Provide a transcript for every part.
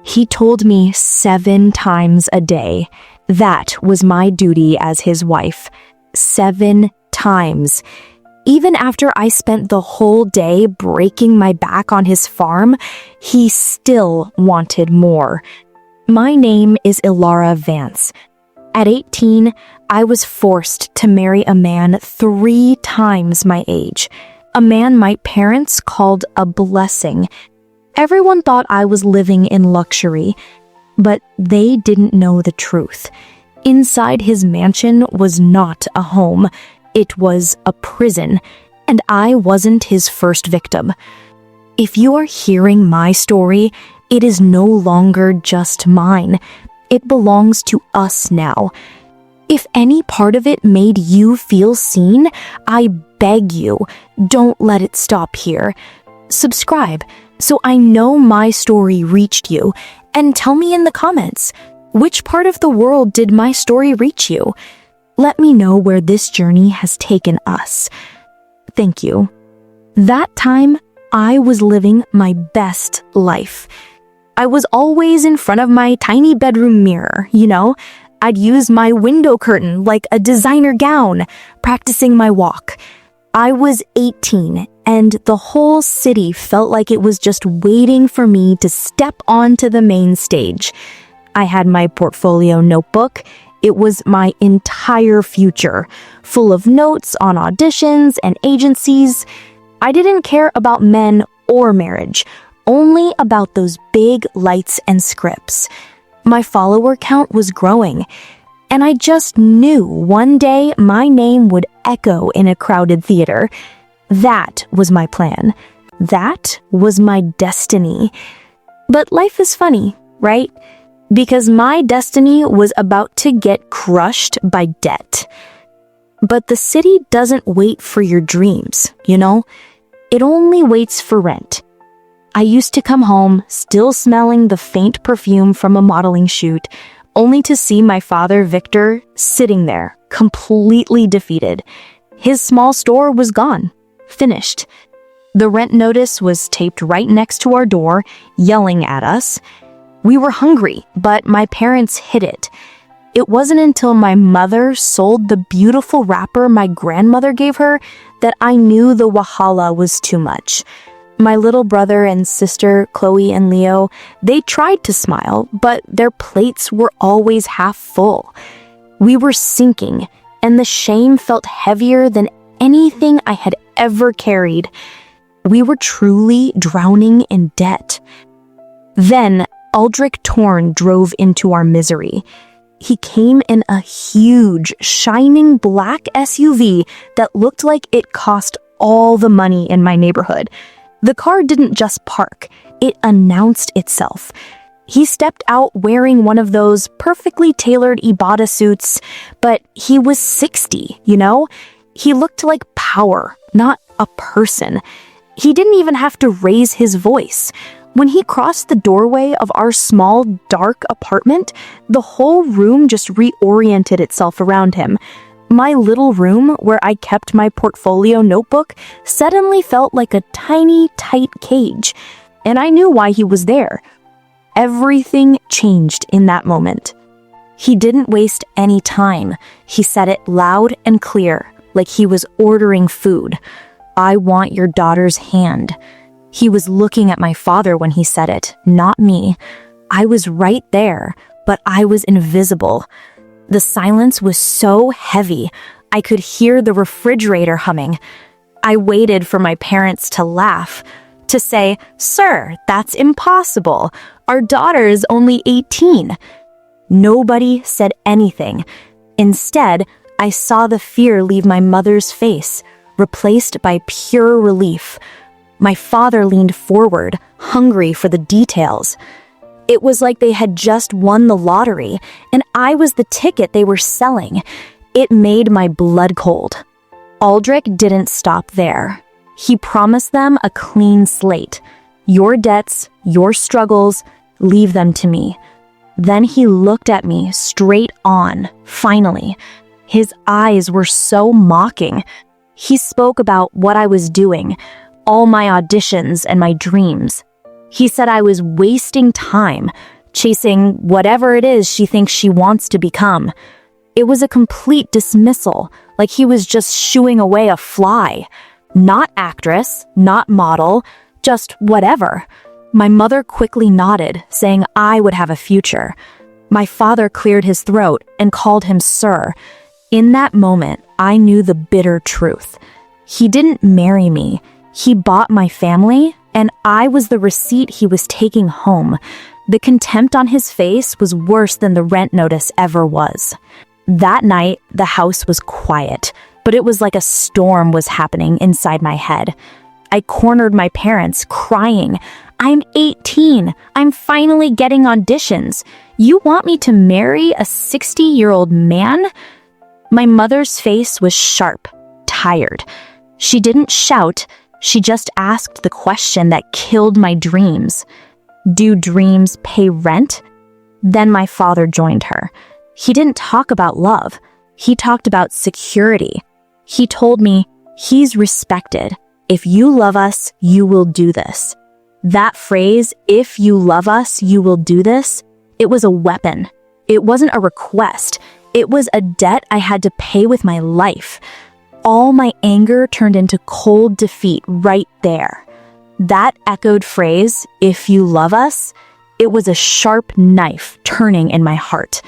He told me 7 times a day. That was my duty as his wife. 7 times. Even after I spent the whole day breaking my back on his farm, he still wanted more. My name is Elara Vance. At 18, I was forced to marry a man 3 times my age. A man my parents called a blessing. Everyone thought I was living in luxury, but they didn't know the truth. Inside his mansion was not a home. It was a prison, and I wasn't his first victim. If you are hearing my story, it is no longer just mine. It belongs to us now. If any part of it made you feel seen, I beg you, don't let it stop here. Subscribe so I know my story reached you, and tell me in the comments, which part of the world did my story reach you? Let me know where this journey has taken us. Thank you. That time, I was living my best life. I was always in front of my tiny bedroom mirror, you know? I'd use my window curtain like a designer gown, practicing my walk. I was 18, and the whole city felt like it was just waiting for me to step onto the main stage. I had my portfolio notebook. It was my entire future, full of notes on auditions and agencies. I didn't care about men or marriage, only about those big lights and scripts. My follower count was growing, and I just knew one day my name would echo in a crowded theater. That was my plan. That was my destiny. But life is funny, right? Because my destiny was about to get crushed by debt. But the city doesn't wait for your dreams, you know? It only waits for rent. I used to come home, still smelling the faint perfume from a modeling shoot, only to see my father, Victor, sitting there, completely defeated. His small store was gone, finished. The rent notice was taped right next to our door, yelling at us. We were hungry, but my parents hid it. It wasn't until my mother sold the beautiful wrapper my grandmother gave her that I knew the wahala was too much. My little brother and sister, Chloe and Leo, they tried to smile, but their plates were always half full. We were sinking, and the shame felt heavier than anything I had ever carried. We were truly drowning in debt. Then, Aldrich Torn drove into our misery. He came in a huge, shining black SUV that looked like it cost all the money in my neighborhood. The car didn't just park, it announced itself. He stepped out wearing one of those perfectly tailored Ibadah suits, but he was 60, you know? He looked like power, not a person. He didn't even have to raise his voice. When he crossed the doorway of our small, dark apartment, the whole room just reoriented itself around him. My little room, where I kept my portfolio notebook, suddenly felt like a tiny, tight cage, and I knew why he was there. Everything changed in that moment. He didn't waste any time. He said it loud and clear, like he was ordering food. "I want your daughter's hand." He was looking at my father when he said it, not me. I was right there, but I was invisible. The silence was so heavy, I could hear the refrigerator humming. I waited for my parents to laugh, to say, "Sir, that's impossible. Our daughter is only 18. Nobody said anything. Instead, I saw the fear leave my mother's face, replaced by pure relief. My father leaned forward, hungry for the details. It was like they had just won the lottery, and I was the ticket they were selling. It made my blood cold. Aldrich didn't stop there. He promised them a clean slate. "Your debts, your struggles, leave them to me." Then he looked at me straight on, finally. His eyes were so mocking. He spoke about what I was doing, all my auditions and my dreams. He said I was wasting time, chasing whatever it is she thinks she wants to become. It was a complete dismissal, like he was just shooing away a fly. Not actress, not model, just whatever. My mother quickly nodded, saying I would have a future. My father cleared his throat and called him sir. In that moment, I knew the bitter truth. He didn't marry me. He bought my family, and I was the receipt he was taking home. The contempt on his face was worse than the rent notice ever was. That night, the house was quiet, but it was like a storm was happening inside my head. I cornered my parents, crying, "I'm 18. I'm finally getting auditions. You want me to marry a 60-year-old man?" My mother's face was sharp, tired. She didn't shout, she just asked the question that killed my dreams. Do dreams pay rent? Then my father joined her. He didn't talk about love. He talked about security. He told me, he's respected. If you love us, you will do this. That phrase, if you love us, you will do this, it was a weapon. It wasn't a request. It was a debt I had to pay with my life. All my anger turned into cold defeat right there. That echoed phrase, if you love us, it was a sharp knife turning in my heart.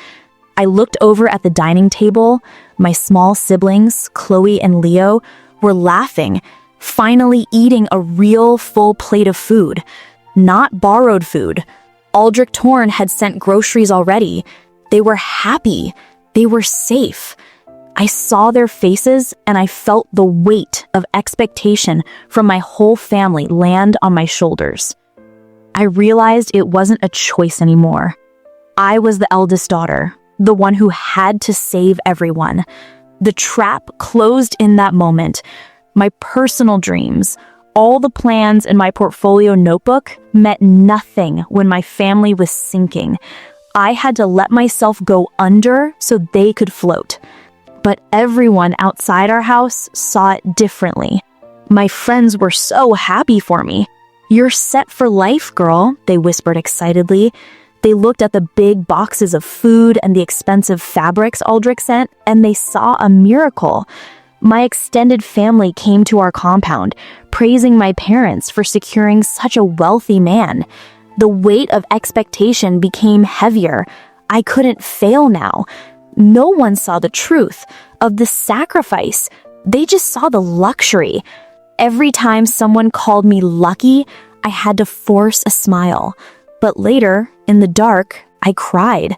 I looked over at the dining table. My small siblings, Chloe and Leo, were laughing, finally eating a real full plate of food, not borrowed food. Aldrich Torn had sent groceries already. They were happy. They were safe. I saw their faces and I felt the weight of expectation from my whole family land on my shoulders. I realized it wasn't a choice anymore. I was the eldest daughter, the one who had to save everyone. The trap closed in that moment. My personal dreams, all the plans in my portfolio notebook meant nothing when my family was sinking. I had to let myself go under so they could float. But everyone outside our house saw it differently. My friends were so happy for me. "You're set for life, girl," they whispered excitedly. They looked at the big boxes of food and the expensive fabrics Aldrich sent, and they saw a miracle. My extended family came to our compound, praising my parents for securing such a wealthy man. The weight of expectation became heavier. I couldn't fail now. No one saw the truth of the sacrifice. They just saw the luxury. Every time someone called me lucky, I had to force a smile. But later, in the dark, I cried.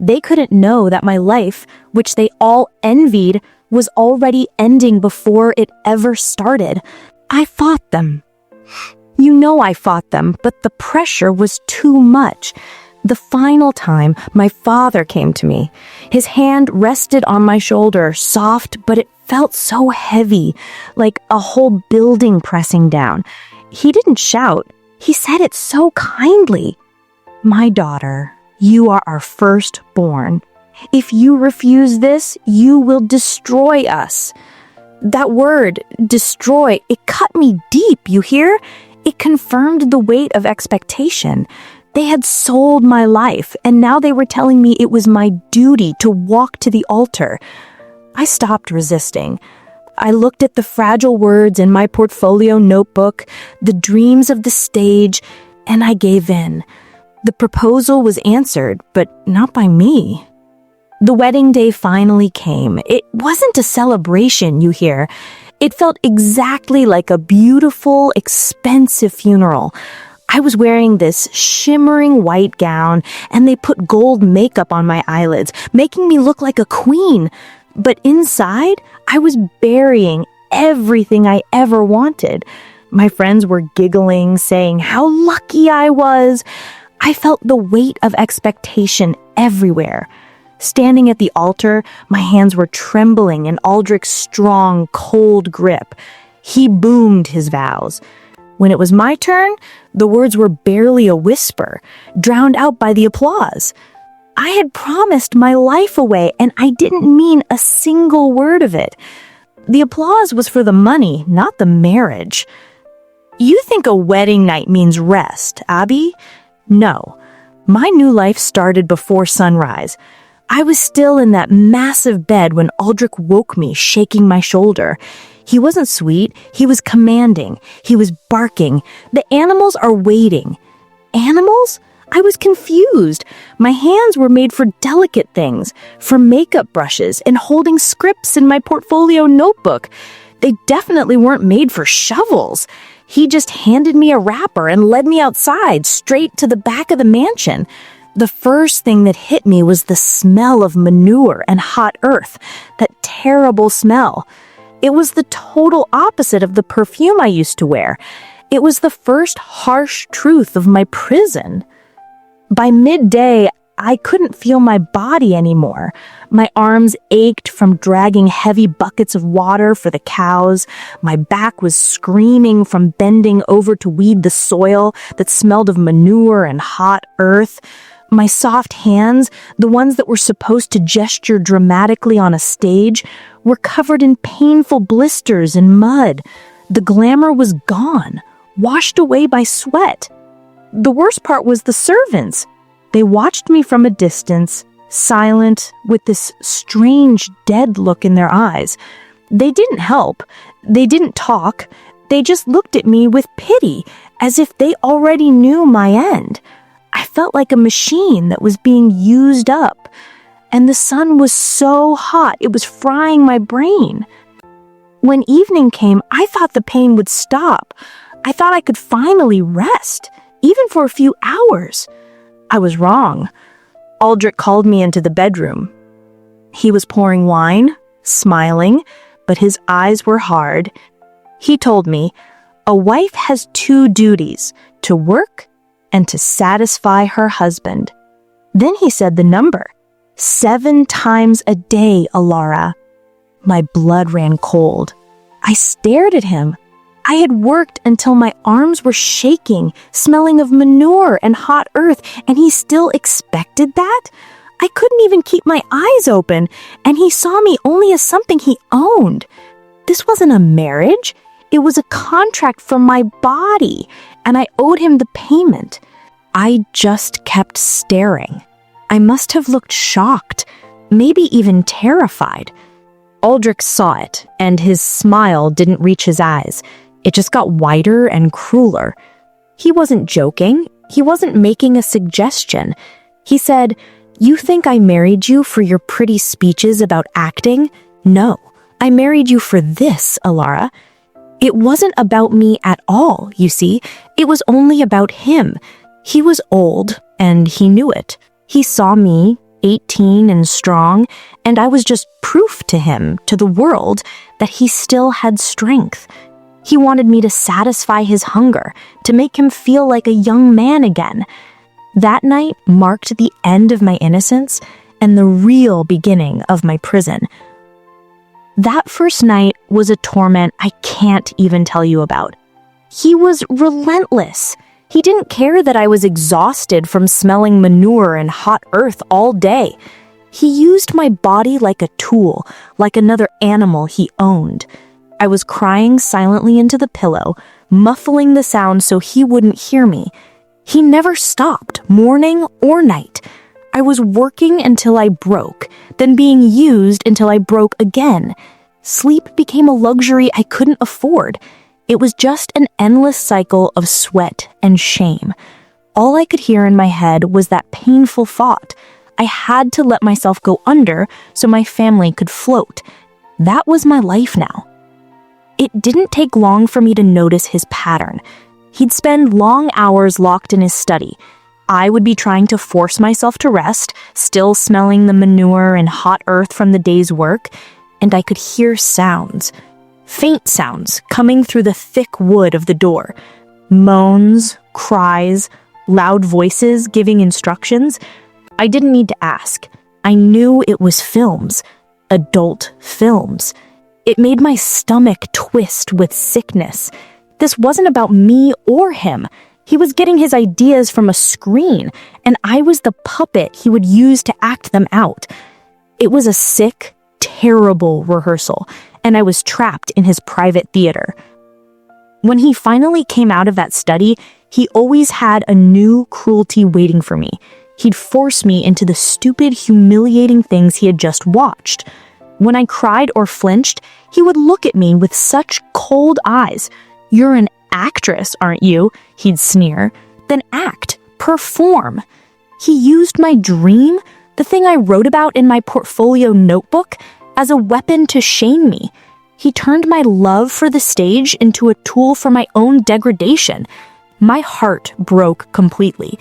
They couldn't know that my life, which they all envied, was already ending before it ever started. I fought them. You know I fought them, but the pressure was too much. The final time, my father came to me. His hand rested on my shoulder, soft, but it felt so heavy, like a whole building pressing down. He didn't shout. He said it so kindly. "My daughter, you are our firstborn. If you refuse this, you will destroy us." That word, destroy, it cut me deep, you hear? It confirmed the weight of expectation. They had sold my life, and now they were telling me it was my duty to walk to the altar. I stopped resisting. I looked at the fragile words in my portfolio notebook, the dreams of the stage, and I gave in. The proposal was answered, but not by me. The wedding day finally came. It wasn't a celebration, you hear. It felt exactly like a beautiful, expensive funeral. I was wearing this shimmering white gown, and they put gold makeup on my eyelids, making me look like a queen. But inside, I was burying everything I ever wanted. My friends were giggling, saying how lucky I was. I felt the weight of expectation everywhere. Standing at the altar, my hands were trembling in Aldrich's strong, cold grip. He boomed his vows. When it was my turn, the words were barely a whisper, drowned out by the applause. I had promised my life away, and I didn't mean a single word of it. The applause was for the money, not the marriage. You think a wedding night means rest, Abby? No. My new life started before sunrise. I was still in that massive bed when Aldrich woke me, shaking my shoulder. He wasn't sweet, he was commanding, he was barking. The animals are waiting. Animals? I was confused. My hands were made for delicate things, for makeup brushes and holding scripts in my portfolio notebook. They definitely weren't made for shovels. He just handed me a wrapper and led me outside, straight to the back of the mansion. The first thing that hit me was the smell of manure and hot earth, that terrible smell. It was the total opposite of the perfume I used to wear. It was the first harsh truth of my prison. By midday, I couldn't feel my body anymore. My arms ached from dragging heavy buckets of water for the cows. My back was screaming from bending over to weed the soil that smelled of manure and hot earth. My soft hands, the ones that were supposed to gesture dramatically on a stage, were covered in painful blisters and mud. The glamour was gone, washed away by sweat. The worst part was the servants. They watched me from a distance, silent, with this strange, dead look in their eyes. They didn't help. They didn't talk. They just looked at me with pity, as if they already knew my end. I felt like a machine that was being used up. And the sun was so hot, it was frying my brain. When evening came, I thought the pain would stop. I thought I could finally rest, even for a few hours. I was wrong. Aldrich called me into the bedroom. He was pouring wine, smiling, but his eyes were hard. He told me, "A wife has two duties, to work and to satisfy her husband." Then he said the number, 7 times a day, Elara. My blood ran cold. I stared at him. I had worked until my arms were shaking, smelling of manure and hot earth, and he still expected that? I couldn't even keep my eyes open, and he saw me only as something he owned. This wasn't a marriage. It was a contract for my body, and I owed him the payment. I just kept staring. I must have looked shocked, maybe even terrified. Aldrich saw it, and his smile didn't reach his eyes. It just got wider and crueler. He wasn't joking. He wasn't making a suggestion. He said, "You think I married you for your pretty speeches about acting? No, I married you for this, Elara." It wasn't about me at all, you see. It was only about him. He was old, and he knew it. He saw me, 18 and strong, and I was just proof to him, to the world, that he still had strength. He wanted me to satisfy his hunger, to make him feel like a young man again. That night marked the end of my innocence and the real beginning of my prison. That first night was a torment I can't even tell you about. He was relentless. He didn't care that I was exhausted from smelling manure and hot earth all day. He used my body like a tool, like another animal he owned. I was crying silently into the pillow, muffling the sound so he wouldn't hear me. He never stopped, morning or night. I was working until I broke, then being used until I broke again. Sleep became a luxury I couldn't afford. It was just an endless cycle of sweat and shame. All I could hear in my head was that painful thought. I had to let myself go under so my family could float. That was my life now. It didn't take long for me to notice his pattern. He'd spend long hours locked in his study. I would be trying to force myself to rest, still smelling the manure and hot earth from the day's work, and I could hear sounds, faint sounds coming through the thick wood of the door. Moans, cries, loud voices giving instructions. I didn't need to ask. I knew it was films, adult films. It made my stomach twist with sickness. This wasn't about me or him. He was getting his ideas from a screen, and I was the puppet he would use to act them out. It was a sick, terrible rehearsal, and I was trapped in his private theater. When he finally came out of that study, He always had a new cruelty waiting for me. He'd force me into the stupid, humiliating things he had just watched. When I cried or flinched, he would look at me with such cold eyes. "You're an actress, aren't you?" he'd sneer. "Then act, perform." He used my dream, the thing I wrote about in my portfolio notebook, as a weapon to shame me. He turned my love for the stage into a tool for my own degradation. My heart broke completely.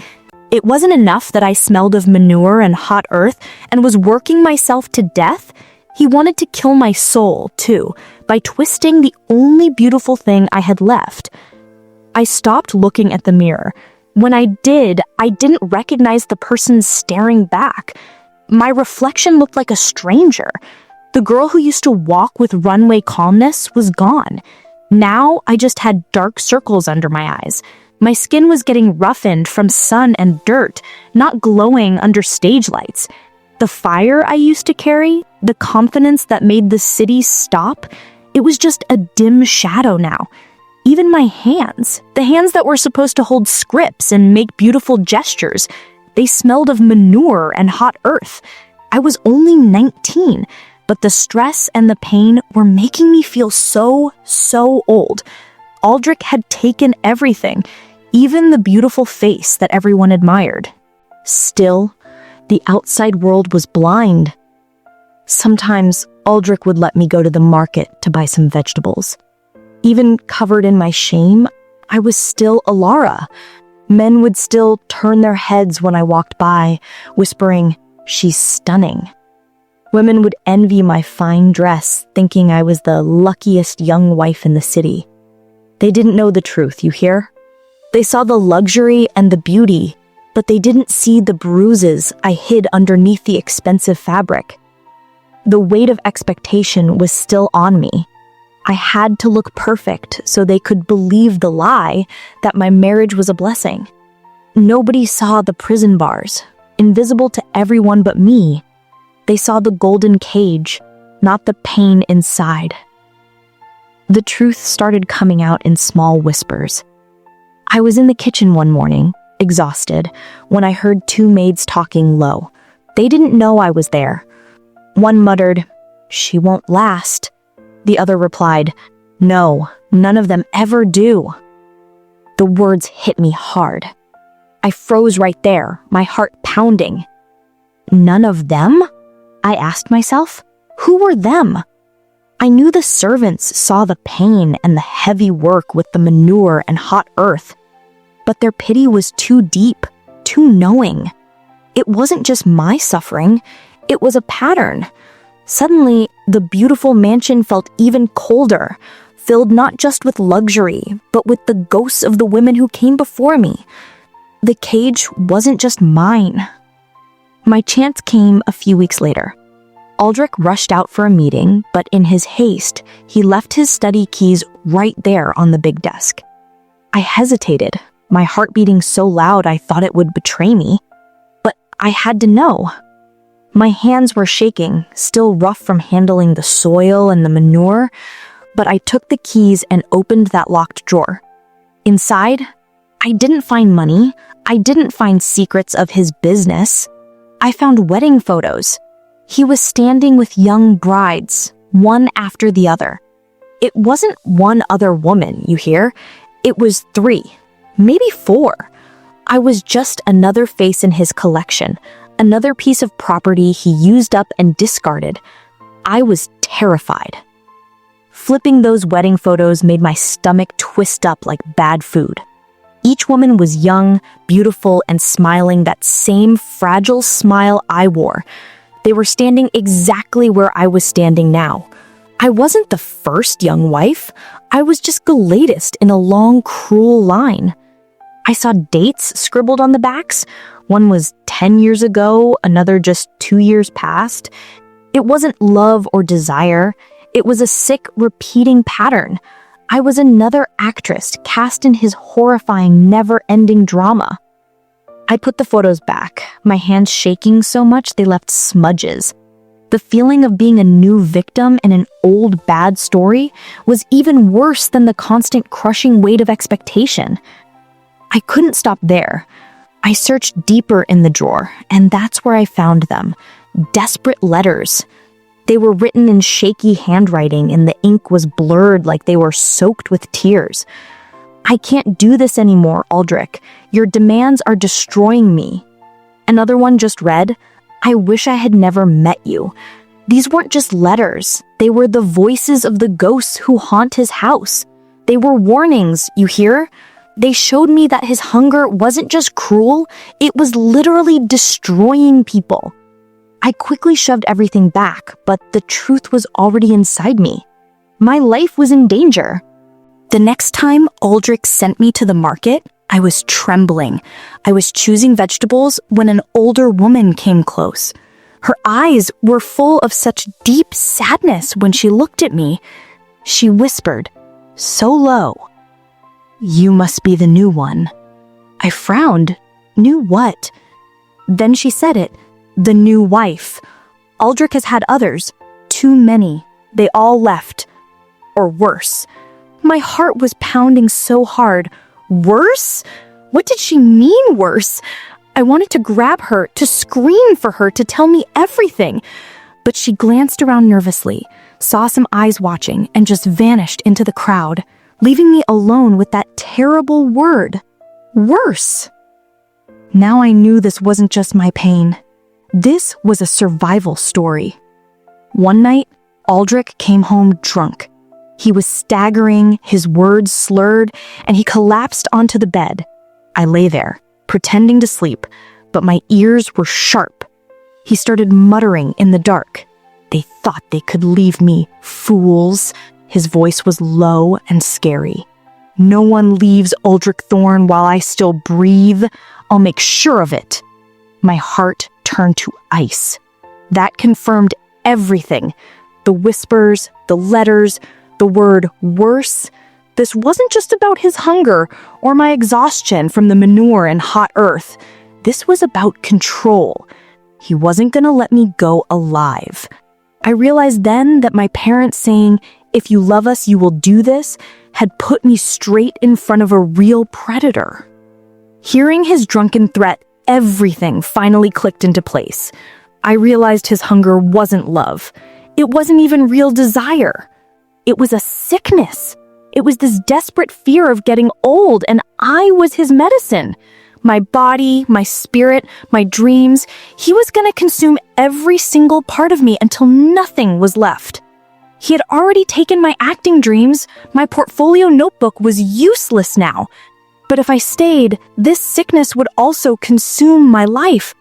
It wasn't enough that I smelled of manure and hot earth and was working myself to death. He wanted to kill my soul, too, by twisting the only beautiful thing I had left. I stopped looking at the mirror. When I did, I didn't recognize the person staring back. My reflection looked like a stranger. The girl who used to walk with runway calmness was gone. Now I just had dark circles under my eyes. My skin was getting roughened from sun and dirt, not glowing under stage lights. The fire I used to carry, the confidence that made the city stop, it was just a dim shadow now. Even my hands, the hands that were supposed to hold scripts and make beautiful gestures, they smelled of manure and hot earth. I was only 19, but the stress and the pain were making me feel so old. Aldrich had taken everything, even the beautiful face that everyone admired. Still, the outside world was blind. Sometimes Aldrich would let me go to the market to buy some vegetables. Even covered in my shame, I was still Elara. Men would still turn their heads when I walked by, whispering, "She's stunning." Women would envy my fine dress, thinking I was the luckiest young wife in the city. They didn't know the truth, you hear? They saw the luxury and the beauty, but they didn't see the bruises I hid underneath the expensive fabric. The weight of expectation was still on me. I had to look perfect so they could believe the lie that my marriage was a blessing. Nobody saw the prison bars, invisible to everyone but me. They saw the golden cage, not the pain inside. The truth started coming out in small whispers. I was in the kitchen one morning, exhausted, when I heard two maids talking low. They didn't know I was there. One muttered, "She won't last." The other replied, "No, none of them ever do." The words hit me hard. I froze right there, my heart pounding. None of them? I asked myself. Who were them? I knew the servants saw the pain and the heavy work with the manure and hot earth, but their pity was too deep, too knowing. It wasn't just my suffering, it was a pattern. Suddenly, the beautiful mansion felt even colder, filled not just with luxury, but with the ghosts of the women who came before me. The cage wasn't just mine. My chance came a few weeks later. Aldrich rushed out for a meeting, but in his haste, he left his study keys right there on the big desk. I hesitated, my heart beating so loud I thought it would betray me. But I had to know. My hands were shaking, still rough from handling the soil and the manure, but I took the keys and opened that locked drawer. Inside, I didn't find money. I didn't find secrets of his business. I found wedding photos. He was standing with young brides, one after the other. It wasn't one other woman, you hear? It was 3, maybe 4. I was just another face in his collection, another piece of property he used up and discarded. I was terrified. Flipping those wedding photos made my stomach twist up like bad food. Each woman was young, beautiful, and smiling that same fragile smile I wore. They were standing exactly where I was standing now. I wasn't the first young wife. I was just the latest in a long, cruel line. I saw dates scribbled on the backs. One was 10 years ago, another just 2 years past. It wasn't love or desire. It was a sick, repeating pattern. I was another actress cast in his horrifying, never-ending drama. I put the photos back, my hands shaking so much they left smudges. The feeling of being a new victim in an old, bad story was even worse than the constant crushing weight of expectation. I couldn't stop there. I searched deeper in the drawer, and that's where I found them. Desperate letters. They were written in shaky handwriting, and the ink was blurred like they were soaked with tears. "I can't do this anymore, Aldrich. Your demands are destroying me." Another one just read, "I wish I had never met you." These weren't just letters. They were the voices of the ghosts who haunt his house. They were warnings, you hear? They showed me that his hunger wasn't just cruel, it was literally destroying people. I quickly shoved everything back, but the truth was already inside me. My life was in danger. The next time Aldrich sent me to the market, I was trembling. I was choosing vegetables when an older woman came close. Her eyes were full of such deep sadness when she looked at me. She whispered, so low, "You must be the new one." I frowned. New what? Then she said it, "The new wife. Aldrich has had others. Too many. They all left. Or worse." My heart was pounding so hard. Worse? What did she mean, worse? I wanted to grab her, to scream for her to tell me everything. But she glanced around nervously, saw some eyes watching, and just vanished into the crowd, leaving me alone with that terrible word. Worse. Now I knew this wasn't just my pain. This was a survival story. One night, Aldrich came home drunk. He was staggering, his words slurred, and he collapsed onto the bed. I lay there, pretending to sleep, but my ears were sharp. He started muttering in the dark. "They thought they could leave me, fools." His voice was low and scary. "No one leaves Aldrich Thorne while I still breathe. I'll make sure of it." My heart turned to ice. That confirmed everything. The whispers, the letters, the word worse. This wasn't just about his hunger or my exhaustion from the manure and hot earth. This was about control. He wasn't going to let me go alive. I realized then that my parents saying, "If you love us, you will do this," had put me straight in front of a real predator. Hearing his drunken threat, everything finally clicked into place. I realized his hunger wasn't love. It wasn't even real desire. It was a sickness. It was this desperate fear of getting old, and I was his medicine. My body, my spirit, my dreams. He was going to consume every single part of me until nothing was left. He had already taken my acting dreams. My portfolio notebook was useless now. But if I stayed, this sickness would also consume my life.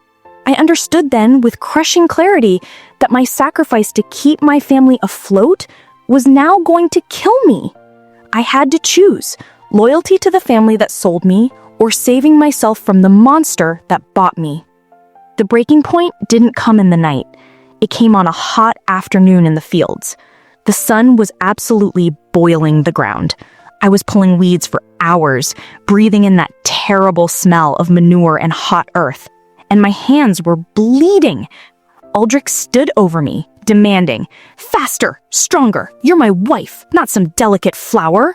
I understood then, with crushing clarity, that my sacrifice to keep my family afloat was now going to kill me. I had to choose loyalty to the family that sold me or saving myself from the monster that bought me. The breaking point didn't come in the night. It came on a hot afternoon in the fields. The sun was absolutely boiling the ground. I was pulling weeds for hours, breathing in that terrible smell of manure and hot earth, and my hands were bleeding. Aldrich stood over me, demanding, "Faster, stronger, you're my wife, not some delicate flower."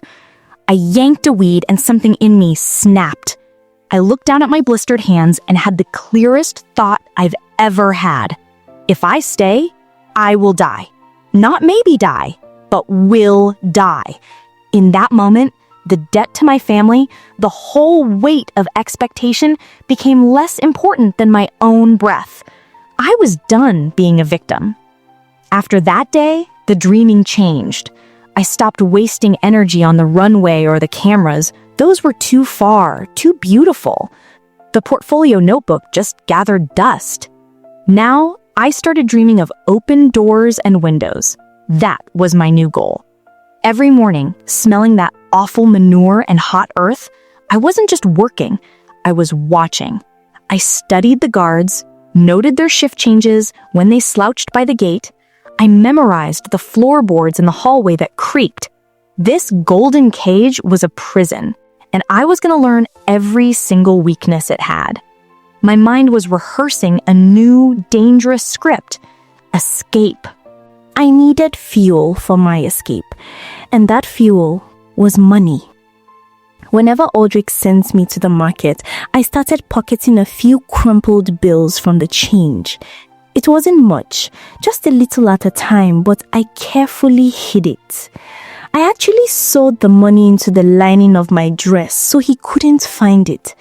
I yanked a weed and something in me snapped. I looked down at my blistered hands and had the clearest thought I've ever had. If I stay, I will die. Not maybe die, but will die. In that moment, the debt to my family, the whole weight of expectation became less important than my own breath. I was done being a victim. After that day, the dreaming changed. I stopped wasting energy on the runway or the cameras. Those were too far, too beautiful. The portfolio notebook just gathered dust. Now, I started dreaming of open doors and windows. That was my new goal. Every morning, smelling that awful manure and hot earth, I wasn't just working, I was watching. I studied the guards, noted their shift changes when they slouched by the gate. I memorized the floorboards in the hallway that creaked. This golden cage was a prison, and I was going to learn every single weakness it had. My mind was rehearsing a new, dangerous script. Escape. I needed fuel for my escape, and that fuel was money. Whenever Aldrich sends me to the market, I started pocketing a few crumpled bills from the change. It wasn't much, just a little at a time, but I carefully hid it. I actually sewed the money into the lining of my dress so he couldn't find it.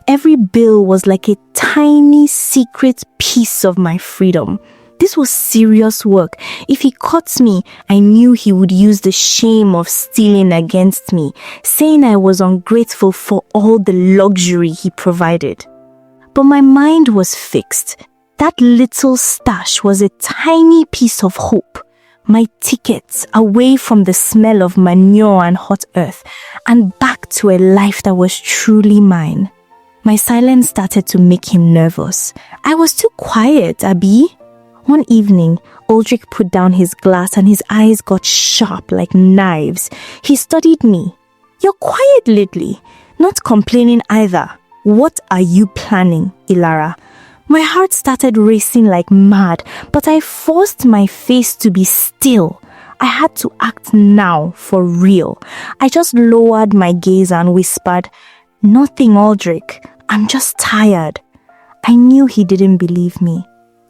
Every bill was like a tiny secret piece of my freedom. This was serious work. If he caught me, I knew he would use the shame of stealing against me, saying I was ungrateful for all the luxury he provided. But my mind was fixed. That little stash was a tiny piece of hope. My ticket away from the smell of manure and hot earth and back to a life that was truly mine. My silence started to make him nervous. I was too quiet, Abby. One evening, Aldrich put down his glass and his eyes got sharp like knives. He studied me. "You're quiet lately, not complaining either. What are you planning, Elara?" My heart started racing like mad, but I forced my face to be still. I had to act now, for real. I just lowered my gaze and whispered, "Nothing, Aldrich. I'm just tired." I knew he didn't believe me,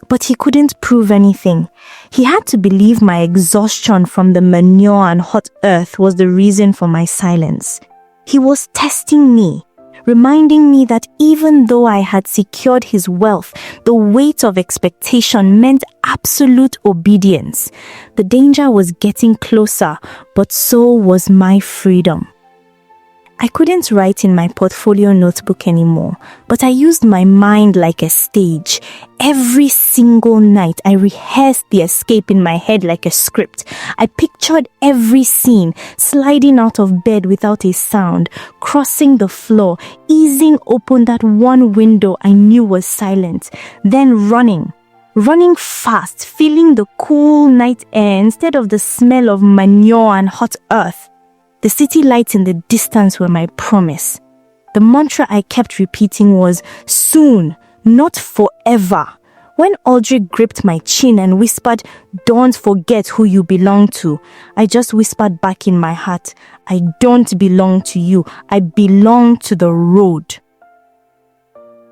but he couldn't prove anything. He had to believe my exhaustion from the manure and hot earth was the reason for my silence. He was testing me, reminding me that even though I had secured his wealth, the weight of expectation meant absolute obedience. The danger was getting closer, but so was my freedom. I couldn't write in my portfolio notebook anymore, but I used my mind like a stage. Every single night, I rehearsed the escape in my head like a script. I pictured every scene, sliding out of bed without a sound, crossing the floor, easing open that one window I knew was silent, then running fast, feeling the cool night air instead of the smell of manure and hot earth. The city lights in the distance were my promise. The mantra I kept repeating was, "Soon, not forever." When Aldrich gripped my chin and whispered, "Don't forget who you belong to," I just whispered back in my heart, "I don't belong to you. I belong to the road."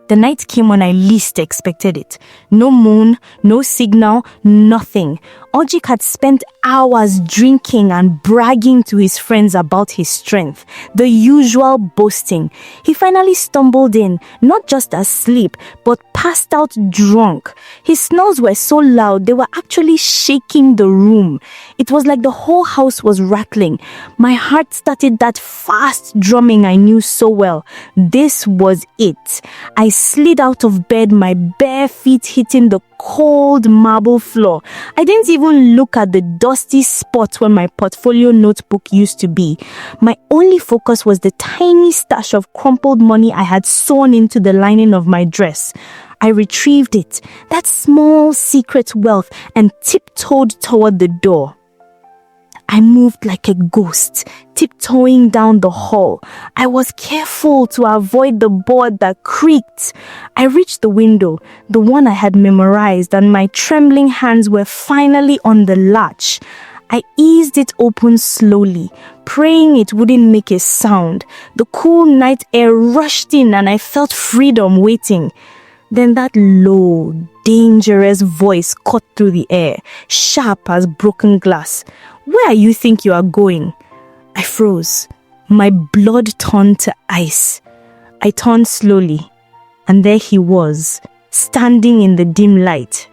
The night came when I least expected it. No moon, no signal, nothing. Aldrich had spent hours drinking and bragging to his friends about his strength. The usual boasting. He finally stumbled in, not just asleep, but passed out drunk. His snores were so loud, they were actually shaking the room. It was like the whole house was rattling. My heart started that fast drumming I knew so well. This was it. I slid out of bed, my bare feet hitting the cold marble floor. I didn't even look at the dusty spot where my portfolio notebook used to be. My only focus was the tiny stash of crumpled money I had sewn into the lining of my dress. I retrieved it, that small secret wealth, and tiptoed toward the door. I moved like a ghost, tiptoeing down the hall. I was careful to avoid the board that creaked. I reached the window, the one I had memorized, and my trembling hands were finally on the latch. I eased it open slowly, praying it wouldn't make a sound. The cool night air rushed in and I felt freedom waiting. Then that low, dangerous voice cut through the air, sharp as broken glass. "Where you think you are going?" I froze. My blood turned to ice. I turned slowly, and there he was, standing in the dim light.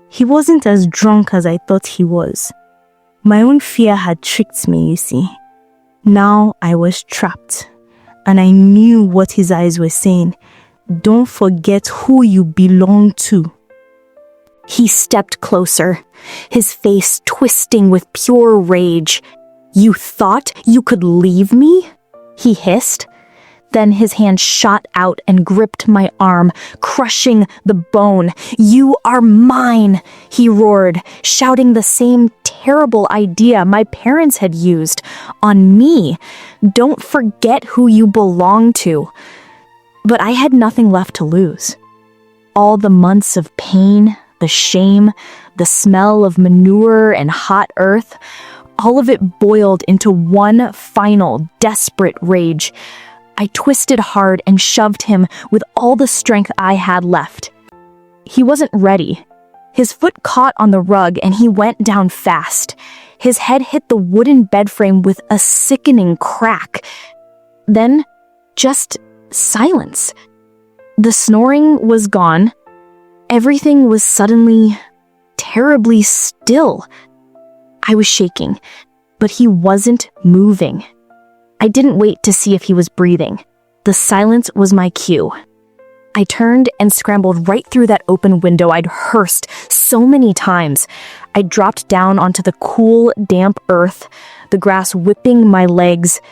He wasn't as drunk as I thought he was. My own fear had tricked me, you see. Now I was trapped, and I knew what his eyes were saying. "Don't forget who you belong to." He stepped closer, his face twisting with pure rage. "You thought you could leave me?" he hissed. Then his hand shot out and gripped my arm, crushing the bone. "You are mine," he roared, shouting the same terrible idea my parents had used on me. "Don't forget who you belong to." But I had nothing left to lose. All the months of pain, the shame, the smell of manure and hot earth, all of it boiled into one final desperate rage. I twisted hard and shoved him with all the strength I had left. He wasn't ready. His foot caught on the rug and he went down fast. His head hit the wooden bed frame with a sickening crack. Then, just silence. The snoring was gone. Everything was suddenly terribly still. I was shaking, but he wasn't moving. I didn't wait to see if he was breathing. The silence was my cue. I turned and scrambled right through that open window I'd rehearsed so many times. I dropped down onto the cool, damp earth, the grass whipping my legs.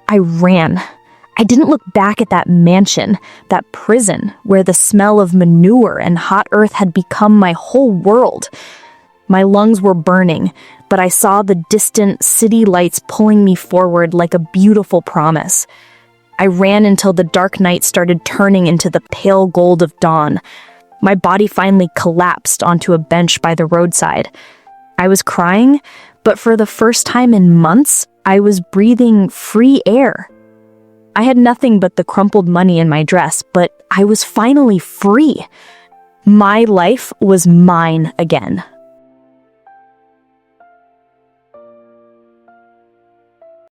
I ran. I didn't look back at that mansion, that prison, where the smell of manure and hot earth had become my whole world. My lungs were burning, but I saw the distant city lights pulling me forward like a beautiful promise. I ran until the dark night started turning into the pale gold of dawn. My body finally collapsed onto a bench by the roadside. I was crying, but for the first time in months, I was breathing free air. I had nothing but the crumpled money in my dress, but I was finally free. My life was mine again.